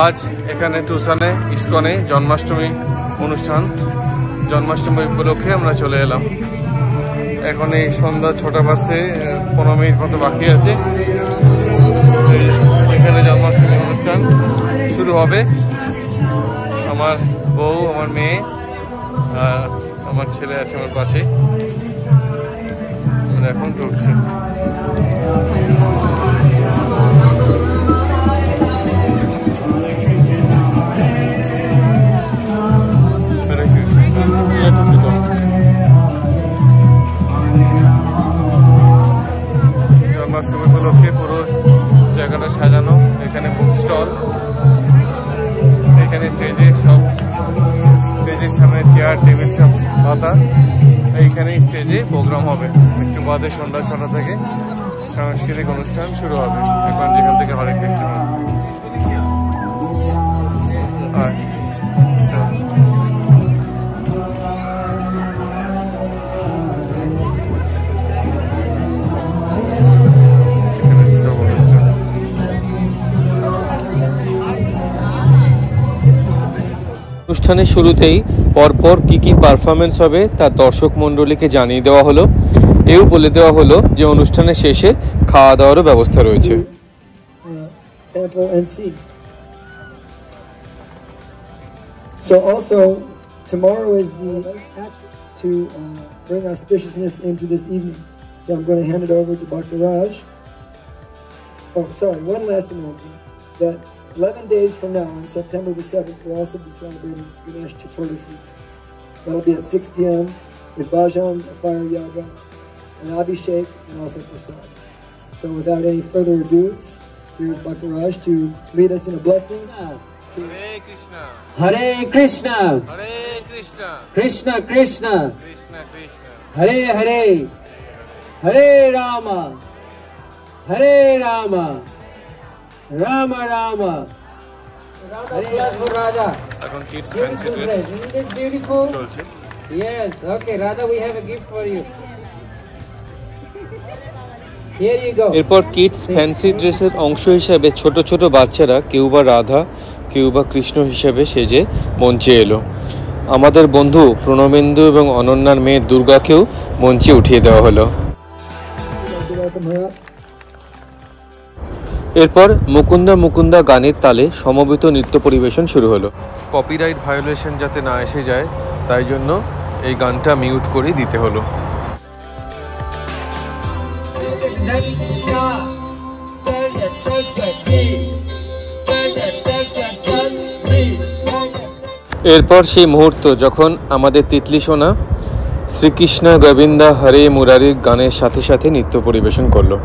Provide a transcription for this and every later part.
আজ এখানে টুসানে ইস্কনে জন্মাষ্টমী অনুষ্ঠান, জন্মাষ্টমী উপলক্ষে আমরা চলে এলাম। এখন এই সন্ধ্যা 6টা বাজতে 15 মিনিট মতো বাকি আছে। এখানে জন্মাষ্টমী অনুষ্ঠান শুরু হবে। আমার বউ, আমার মেয়ে, আমার ছেলে আছে আমার পাশে। আমরা এখন ঢুকছি। জন্মাষ্টমী উপলক্ষে পুরো জায়গাটা সাজানো। এখানে বুক স্টল, এখানে স্টেজের সামনে চেয়ার টেবিল সব পাতা। এইখানে স্টেজে প্রোগ্রাম হবে। একটু বাদে সন্ধ্যা 6টা থেকে সাংস্কৃতিক অনুষ্ঠান শুরু হবে। এখন যেখান থেকে হরে কৃষ্ণ অনুষ্ঠানের শুরুতেই পরপর কি পারফরমেন্স হবে তা দর্শক মণ্ডলীকে জানিয়ে দেওয়া হলো। এও বলে দেওয়া হলো যে অনুষ্ঠানের শেষে খাওয়া দাওয়ারও ব্যবস্থা রয়েছে। So also tomorrow is the to bring auspiciousness into this evening. So I'm going to hand it over to Bhakta Raj. Oh, sorry, one last announcement. That 11 days from now, on September the 7th, we'll also be celebrating Ganesh Chaturthi. That'll be at 6 p.m. with Bhajan, a fire yaga, and Abhishek, and also Prasad. So without any further ado, here's Bhakta Raj to lead us in a blessing. Hare Krishna. Hare Krishna. Hare Krishna. Krishna Krishna. Krishna Krishna. Hare Hare. Hare Rama. Hare Rama. Rama Rama. Hare Raja. এখন kids fancy dress Isn't this beautiful? চলছে। Yes. Okay, Radha, we have a gift for you. Here you go. এরপর kids fancy ড্রেসের অংশ হিসাবে ছোট ছোট বাচ্চারা কেউ বা রাধা, কেউ বা কৃষ্ণ হিসেবে সেজে মঞ্চে এলো। আমাদের বন্ধু প্রণবেন্দু এবং অনন্যার মেয়ে দুর্গাকেও মঞ্চে উঠিয়ে দেওয়া হলো। এরপর মুকুন্দা মুকুন্দা গানের তালে সমবেত নৃত্য পরিবেশন শুরু হলো। কপিরাইট ভায়োলেশন যাতে না এসে যায় তাই জন্য এই গানটা মিউট করে দিতে হলো। এরপর সেই মুহূর্ত যখন আমাদের তিতলি সোনা শ্রীকৃষ্ণ গোবিন্দা হরে মুরারির গানের সাথে সাথে নৃত্য পরিবেশন করলো।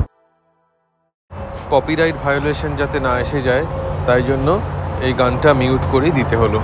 কপিরাইট ভায়োলেশন যাতে না এসে যায় তাই জন্য এই গানটা মিউট করে দিতে হলো।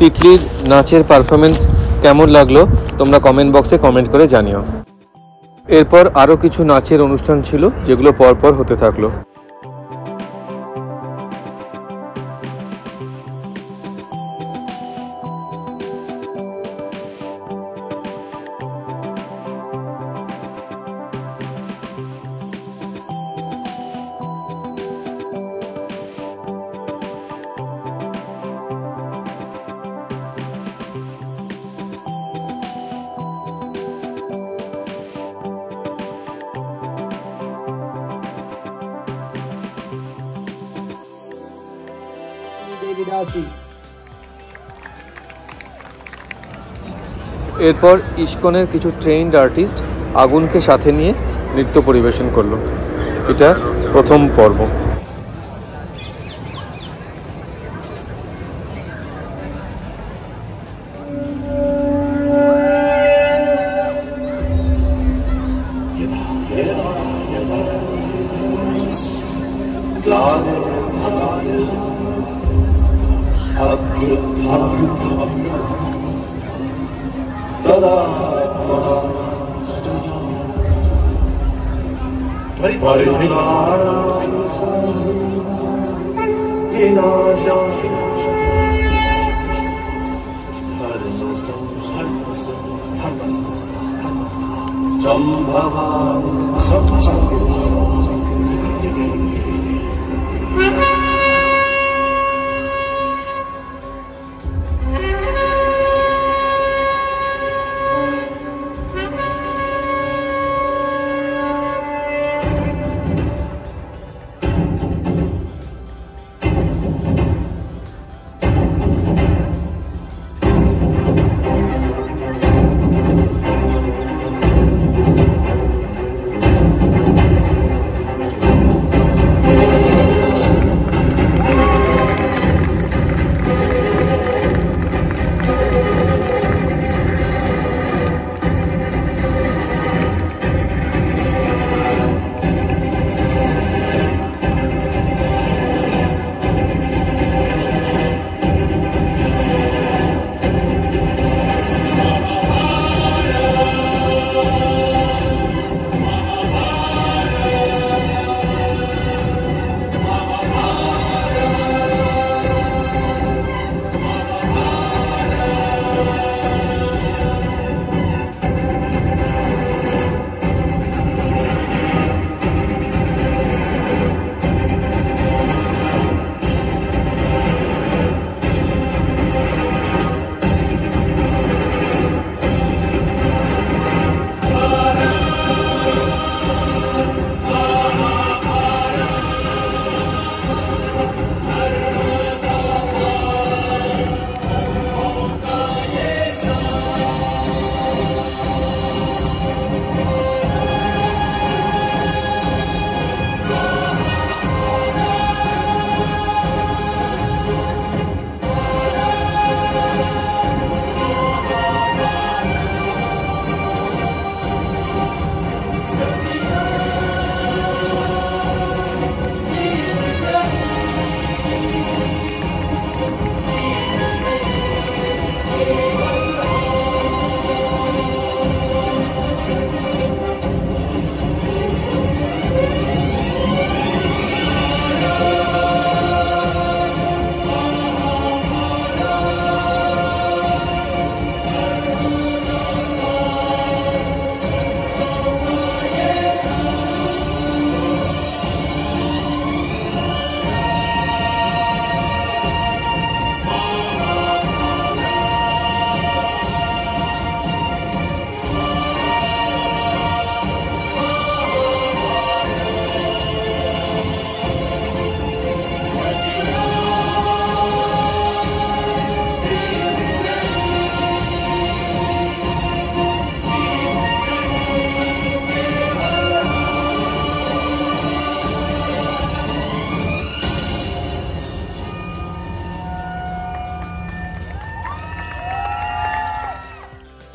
তিতলির নাচের পারফরমেন্স কেমন লাগলো তোমরা কমেন্ট বক্সে কমেন্ট করে জানিও। এরপর আরও কিছু নাচের অনুষ্ঠান ছিল যেগুলো পরপর হতে থাকলো। এরপর ইস্কনের কিছু ট্রেইনড আর্টিস্ট আগুনকে সাথে নিয়ে নৃত্য পরিবেশন করলো। এটা প্রথম পর্ব।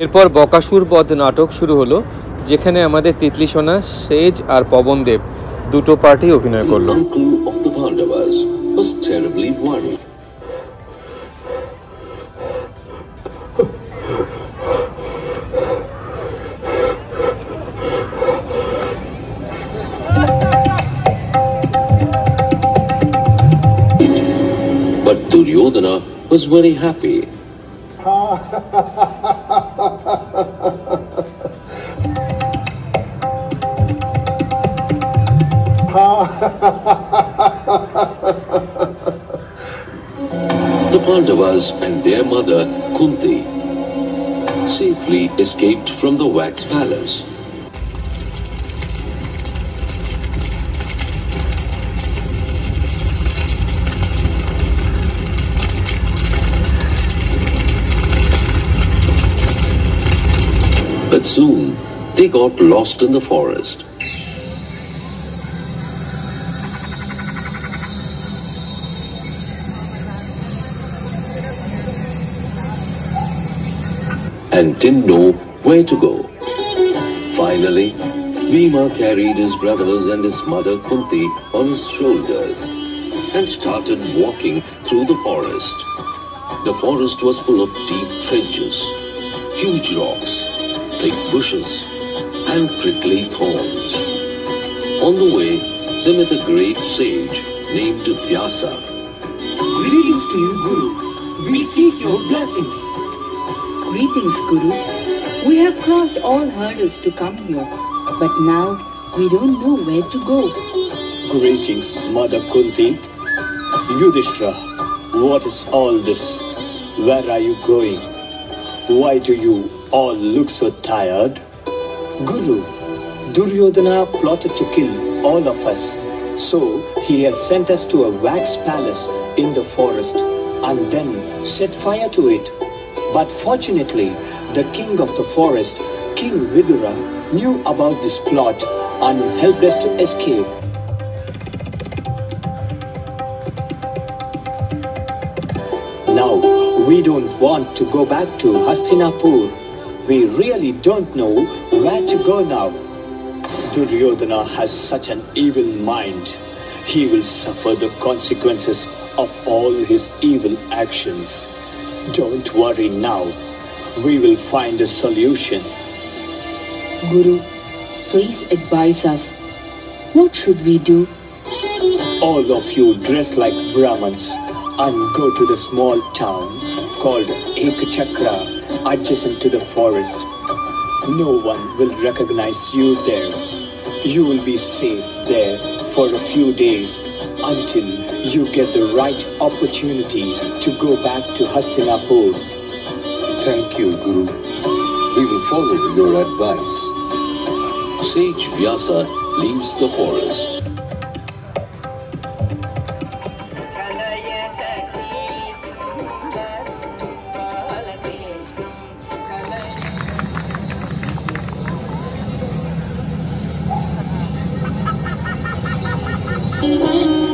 এরপর বকাসুর বধ নাটক শুরু হলো, যেখানে আমাদের তিতলি সোনা, সেজ আর পবন দেব দুটো পার্টি অভিনয় করলো। Duryodhana was very happy. The Pandavas and their mother Kunti safely escaped from the wax palace. But soon they got lost in the forest. And didn't know where to go. Finally, Bhima carried his brothers and his mother Kunti on his shoulders and started walking through the forest. The forest was full of deep trenches, huge rocks, thick bushes, and prickly thorns. On the way, they met a great sage named Vyasa. Greetings to you, Guru. We seek your blessings. Greetings, Guru. We have crossed all hurdles to come here, but now we don't know where to go. Greetings, Mother Kunti. Yudhishthira, what is all this? Where are you going? Why do you all look so tired? Guru, Duryodhana plotted to kill all of us. So he has sent us to a wax palace in the forest and then set fire to it. But fortunately, the king of the forest, King Vidura, knew about this plot and helped us to escape. Now, we don't want to go back to Hastinapur. We really don't know where to go now. Duryodhana has such an evil mind. He will suffer the consequences of all his evil actions. Don't worry now. We will find a solution. Guru, please advise us. What should we do? All of you dress like Brahmins and go to the small town called Ekachakra adjacent to the forest. No one will recognize you there. You will be safe there for a few days until you get the right opportunity to go back to Hastinapur. Thank you, Guru. We will follow your advice. Sage Vyasa leaves the forest.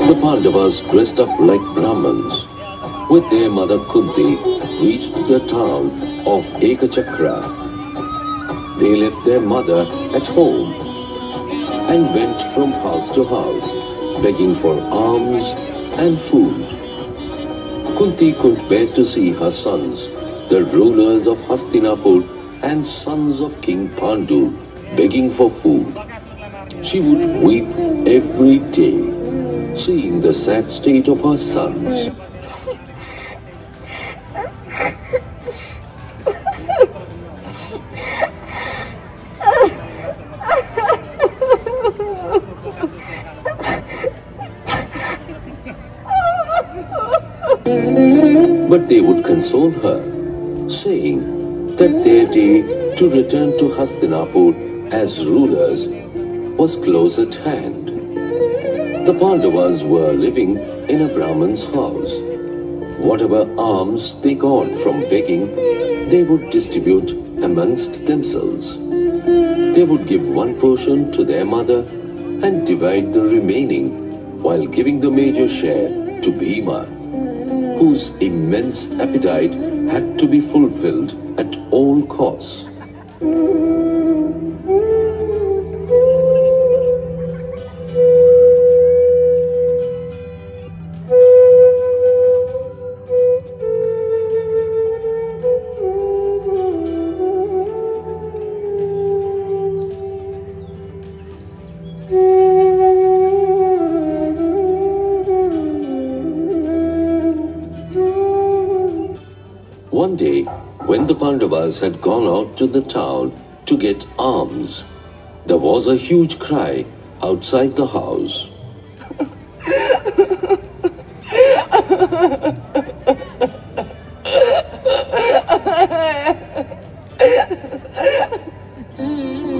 The Pandavas, dressed up like Brahmins, with their mother Kunti, reached the town of Ekachakra. They left their mother at home and went from house to house, begging for alms and food. Kunti couldn't bear to see her sons, the rulers of Hastinapur and sons of King Pandu, begging for food. She would weep every day, seeing the sad state of her sons. But they would console her, saying that their day to return to Hastinapur as rulers was close at hand. The Pandavas were living in a Brahman's house. Whatever alms they got from begging, they would distribute amongst themselves. They would give one portion to their mother and divide the remaining, while giving the major share to Bhima, whose immense appetite had to be fulfilled at all costs. One day, when the Pandavas had gone out to the town to get arms, there was a huge cry outside the house.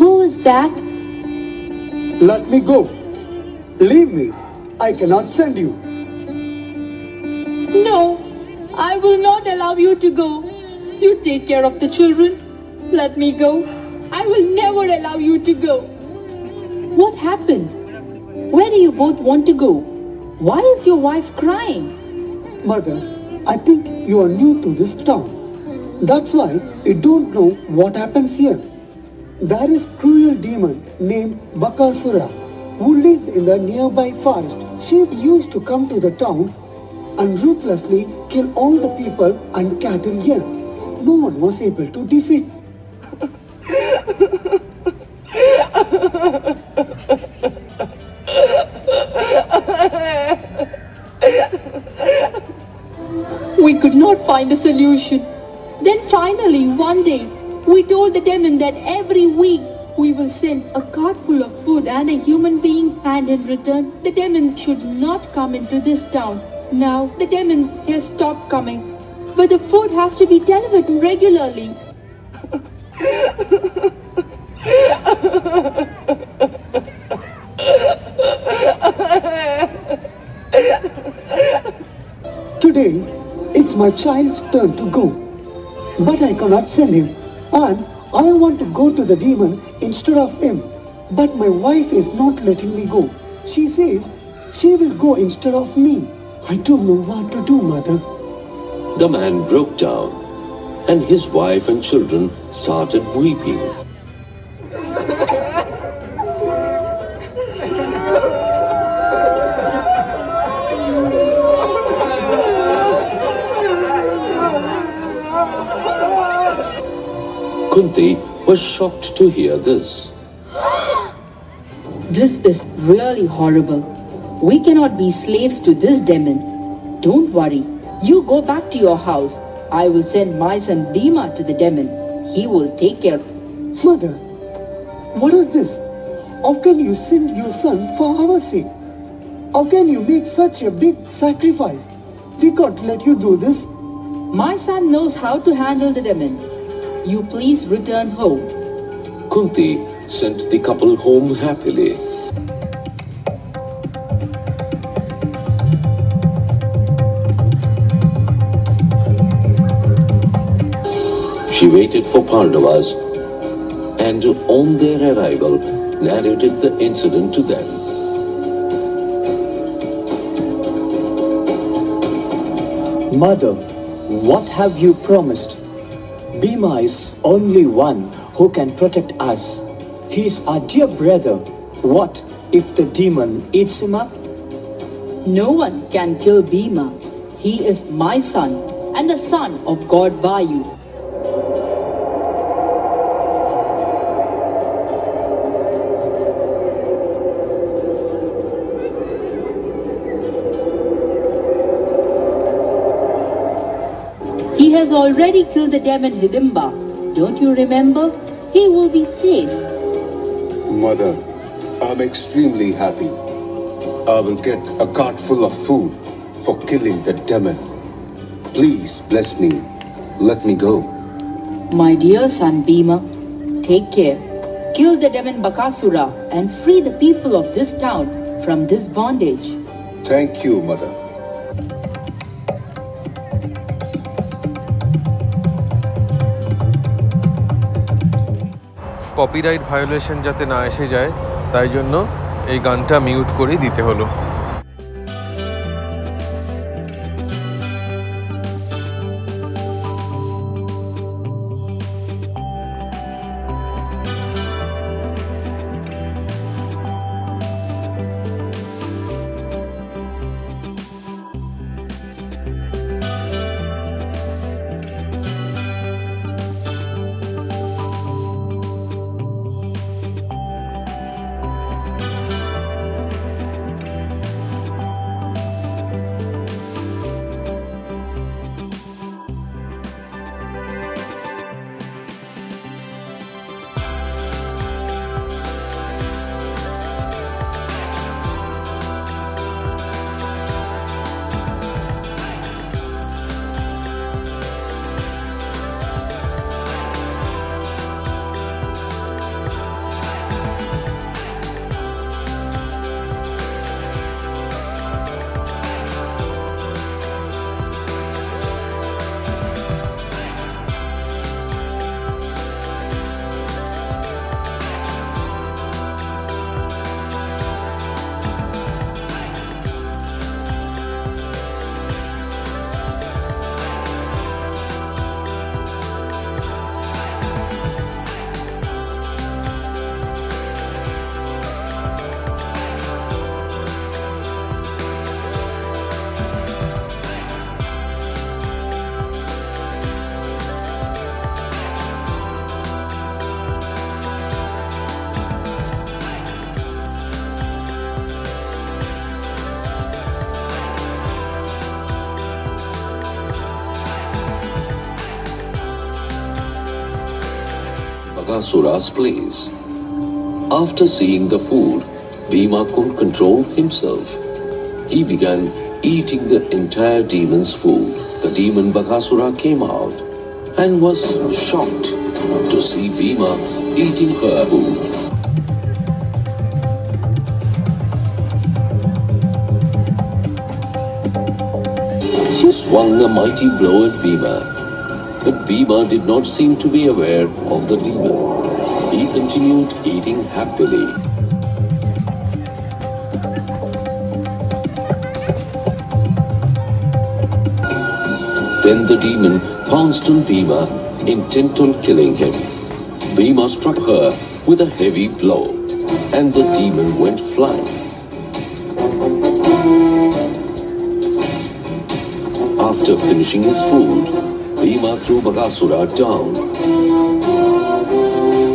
Who is that? Let me go. Leave me. I cannot send you. No, I will not allow you to go. You take care of the children. Let me go. I will never allow you to go. What happened? Where do you both want to go? Why is your wife crying? Mother, I think you are new to this town. That's why you don't know what happens here. There is cruel demon named Bakasura who lives in the nearby forest. She used to come to the town and ruthlessly kill all the people and cattle here. No one was able to defeat. We could not find a solution. Then finally, one day, we told the demon that every week we will send a cart full of food and a human being, and in return, the demon should not come into this town. Now, the demon has stopped coming, but the food has to be delivered regularly. Today, it's my child's turn to go. But I cannot send him. And I want to go to the demon instead of him. But my wife is not letting me go. She says she will go instead of me. I don't know what to do, Mother. The man broke down, and his wife and children started weeping. Kunti was shocked to hear this. This is really horrible. We cannot be slaves to this demon. Don't worry. You go back to your house. I will send my son Bhima to the demon. He will take care. Mother, what is this? How can you send your son for our sake? How can you make such a big sacrifice? We can't let you do this. My son knows how to handle the demon. You please return home. Kunti sent the couple home happily. She waited for Pandavas and on their arrival narrated the incident to them. Mother, what have you promised? Bhima is only one who can protect us. He is our dear brother. What if the demon eats him up? No one can kill Bhima. He is my son and the son of God Vayu. He has already killed the demon Hidimba. Don't you remember? He will be safe. Mother, I'm extremely happy. I will get a cart full of food for killing the demon. Please bless me. Let me go. My dear son Bhima, take care. Kill the demon Bakasura and free the people of this town from this bondage. Thank you, Mother. Copyright violation যাতে না এসে যায় তাই জন্য এই গানটা mute করে দিতে হলো। Bakasura's place. After seeing the food, Bhima couldn't control himself. He began eating the entire demon's food. The demon Bakasura came out and was shocked to see Bhima eating her food. She swung a mighty blow at Bhima, but Bhima did not seem to be aware of the demon. He continued eating happily. Then the demon pounced on Bhima, intent on killing him. Bhima struck her with a heavy blow, and the demon went flying. After finishing his food, Bhima threw Bakasura down,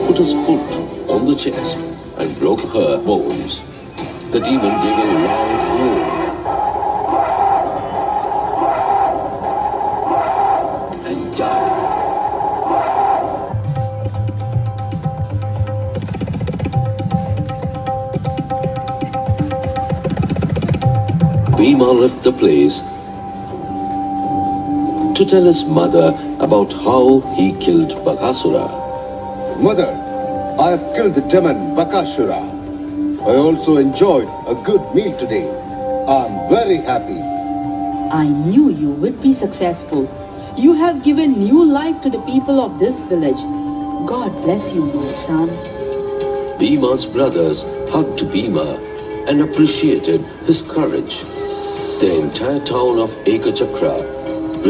put his foot on the chest, and broke her bones. The demon gave a loud roar and died. Bhima left the place to tell his mother about how he killed Bakasura. Mother, I have killed the demon Bakasura. I also enjoyed a good meal today. I'm very happy. I knew you would be successful. You have given new life to the people of this village. God bless you, my son. Bhima's brothers hugged Bhima and appreciated his courage. The entire town of Ekachakra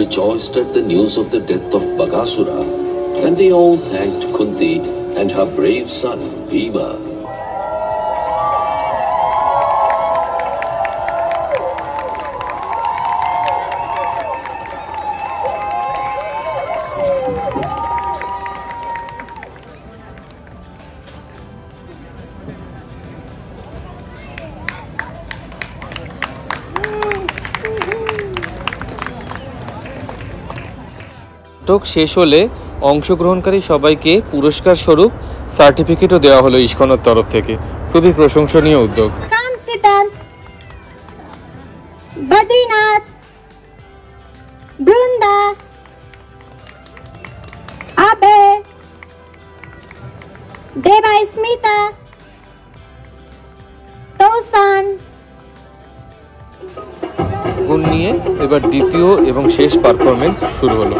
rejoiced at the news of the death of Bakasura, and they all thanked Kunti and her brave son Bhima. নাটক শেষ হলে অংশগ্রহণকারী সবাইকে পুরস্কার স্বরূপ সার্টিফিকেটও দেওয়া হলো ইস্কনের তরফ থেকে। খুবই প্রশংসনীয় উদ্যোগ। Kamsitan, Badrinath, Brunda, Abe, Deva Smita, Tosan. গুণ নিয়ে এবার দ্বিতীয় এবং শেষ পারফরমেন্স শুরু হলো।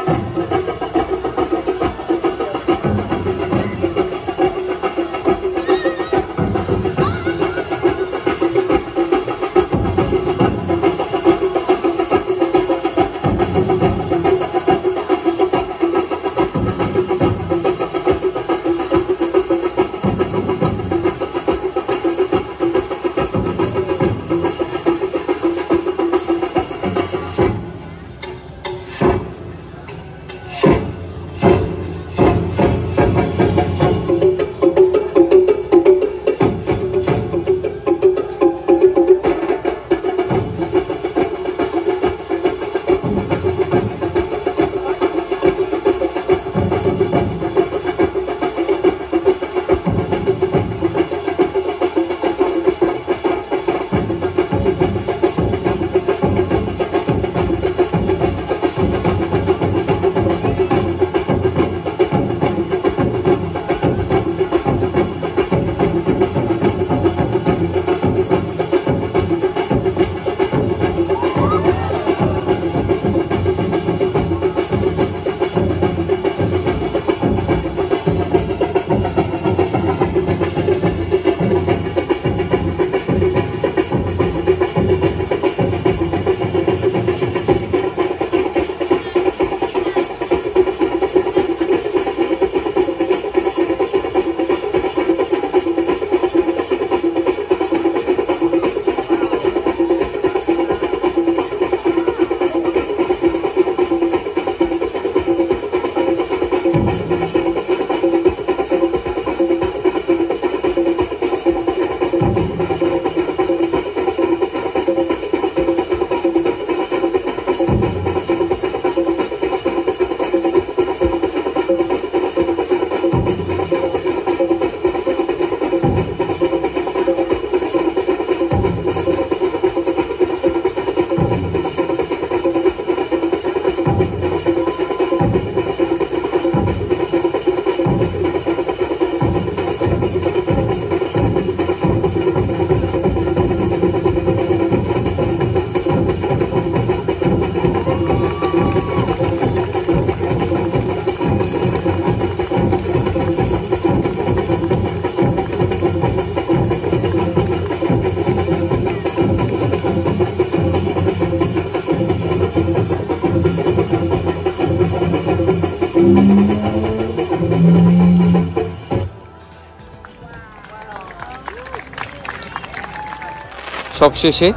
সবশেষে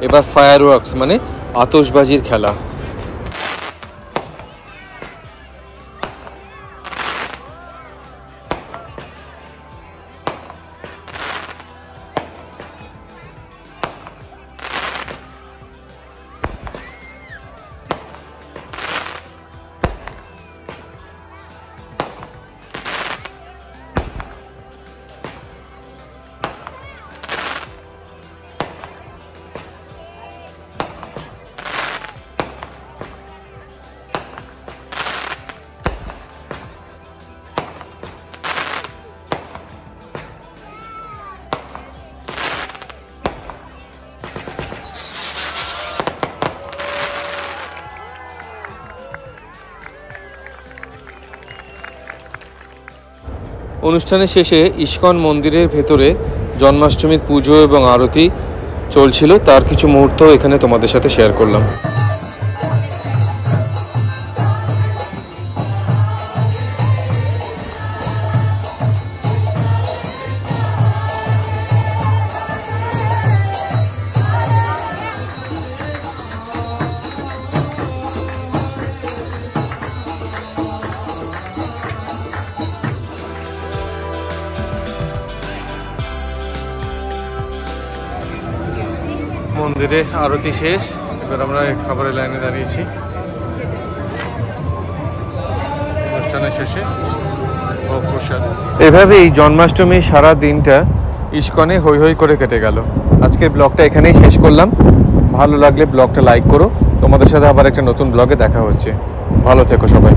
এবার ফায়ারওয়ার্কস মানে আতশবাজির খেলা। অনুষ্ঠানের শেষে ইস্কন মন্দিরের ভেতরে জন্মাষ্টমীর পুজো এবং আরতি চলছিল, তার কিছু মুহূর্ত এখানে তোমাদের সাথে শেয়ার করলাম। মন্দিরে আরতি শেষ, এবার আমরা খাবারের লাইনে দাঁড়িয়েছি। অনুষ্ঠানের শেষে ভোগ প্রসাদ। এভাবেই জন্মাষ্টমীর সারা দিনটা ইস্কনে হৈ হৈ করে কেটে গেল। আজকের ব্লগটা এখানেই শেষ করলাম। ভালো লাগলে ব্লগটা লাইক করো। তোমাদের সাথে আবার একটা নতুন ব্লগে দেখা হচ্ছে। ভালো থেকো সবাই।